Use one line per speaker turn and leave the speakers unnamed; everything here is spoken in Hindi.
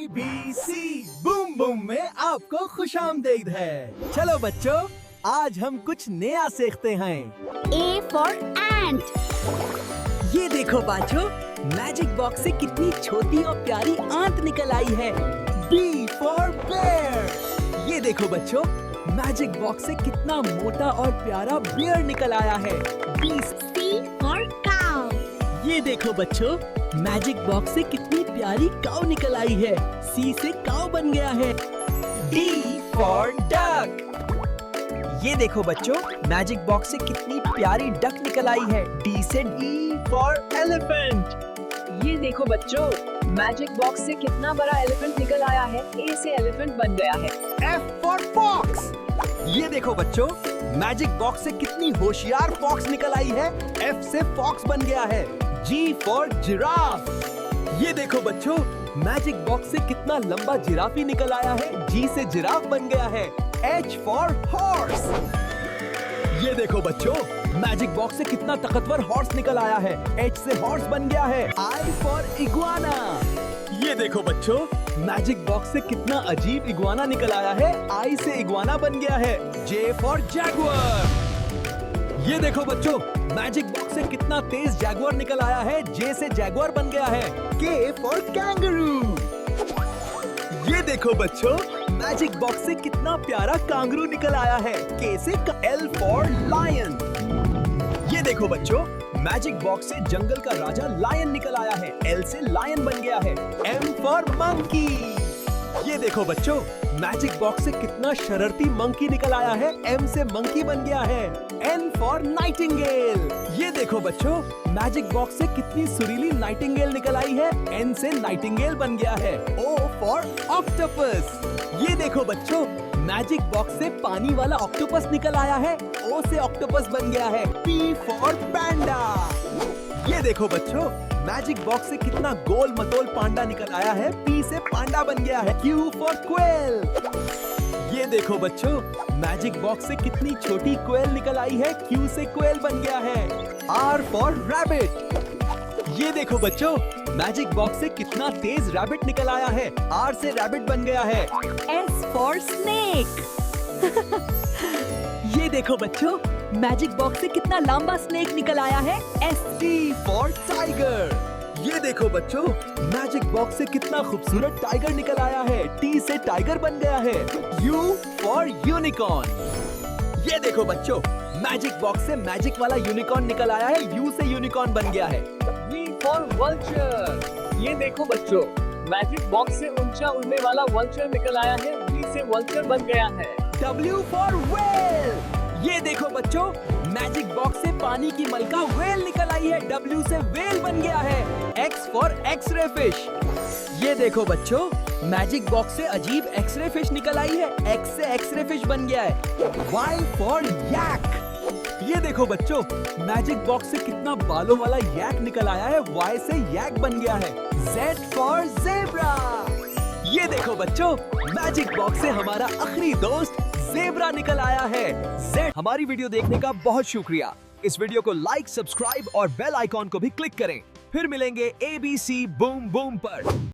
ABC बूम बूम में आपको खुशामदीद है। चलो बच्चों, आज हम कुछ नया सीखते हैं।
A for ant.
ये देखो बाजो, मैजिक बॉक्स से कितनी छोटी और प्यारी आंत निकल आई है।
B for bear.
ये देखो बच्चों, मैजिक बॉक्स से कितना मोटा और प्यारा बियर निकल आया है।
C for cow.
ये देखो बच्चों, मैजिक बॉक्स से कितनी प्यारी काऊ निकल आई है। सी से काऊ बन गया है।
D for duck.
ये देखो बच्चों, मैजिक बॉक्स से कितनी प्यारी डक निकल आई है। डी से
E for elephant.
ये देखो बच्चों, मैजिक बॉक्स से कितना बड़ा एलिफेंट निकल आया है। ए से एलिफेंट बन गया है।
F for fox. ये देखो बच्चों, मैजिक बॉक्स से कितनी होशियार फॉक्स निकल आई है। F से फॉक्स बन गया है। G for giraffe. ये देखो बच्चों, मैजिक बॉक्स से कितना लंबा जिराफी निकल आया है। G से जिराफ बन गया है। H for horse. ये देखो बच्चों, मैजिक बॉक्स से कितना ताकतवर हॉर्स निकल आया है। H से हॉर्स बन गया है। I for iguana. ये देखो बच्चों, मैजिक बॉक्स से कितना अजीब इग्वाना निकल आया है। I से इग्वाना बन गया है। J for Jaguar. ये देखो बच्चों, मैजिक बॉक्स से कितना तेज जैगुआर निकल आया है। J से जैगुआर बन गया है। K for kangaroo. ये देखो बच्चों, मैजिक बॉक्स से कितना प्यारा कांगरू निकल आया है। K से L for लायन. ये देखो बच्चों, मैजिक बॉक्स से जंगल का राजा लायन निकल आया है। L से लायन बन गया है। M for monkey. ये देखो बच्चों, मैजिक बॉक्स से कितना शरारती मंकी निकल आया है। M से मंकी बन गया है। N for Nightingale. ये देखो बच्चों, मैजिक बॉक्स से कितनी सुरीली नाइटिंगेल निकल आई है। N से नाइटिंगेल बन गया है। O for octopus. ये देखो बच्चों, मैजिक बॉक्स से पानी वाला ऑक्टोपस निकल आया है। O से ऑक्टोपस बन गया है। P for पैंडा. ये देखो बच्चों, मैजिक बॉक्स से कितना गोल मटोल पांडा निकल आया है। P से पांडा बन गया है। Q for quail. ये देखो बच्चों, मैजिक बॉक्स से कितनी छोटी क्वेल निकल आई है। Q से क्वेल बन गया है। R for rabbit. ये देखो बच्चों, मैजिक बॉक्स से कितना तेज रैबिट निकल आया है। R से रैबिट बन गया है।
S for snake. ये देखो बच्चों, मैजिक बॉक्स से कितना लंबा स्नेक निकल आया है। S.
T for tiger. ये देखो बच्चों, मैजिक बॉक्स से कितना खूबसूरत टाइगर निकल आया है। T से टाइगर बन गया है। U for unicorn. ये देखो बच्चों, मैजिक बॉक्स से मैजिक वाला यूनिकॉर्न निकल आया है। U से यूनिकॉर्न बन गया है।
V for vulture. ये देखो बच्चों, मैजिक बॉक्स से ऊंचा उड़ने वाला वल्चर निकल आया है। V से वल्चर बन गया है।
W for whale. ये देखो बच्चों, मैजिक बॉक्स से पानी की मलका व्हेल निकल आई है। W से व्हेल बन गया है। X for एक्सरे फिश. ये देखो बच्चों, मैजिक बॉक्स से अजीब एक्सरे फिश निकल आई है। X से एक्सरे फिश बन गया है। Y for yak. ये देखो बच्चों, मैजिक बॉक्स से कितना बालों वाला यैक निकल आया है। Y से यैक बन गया है। Z for zebra. ये देखो बच्चों, मैजिक बॉक्स से हमारा आखिरी दोस्त ज़ेब्रा निकल आया है। हमारी वीडियो देखने का बहुत शुक्रिया। इस वीडियो को लाइक, सब्सक्राइब और बेल आइकॉन को भी क्लिक करें। फिर मिलेंगे ABC बूम बूम पर।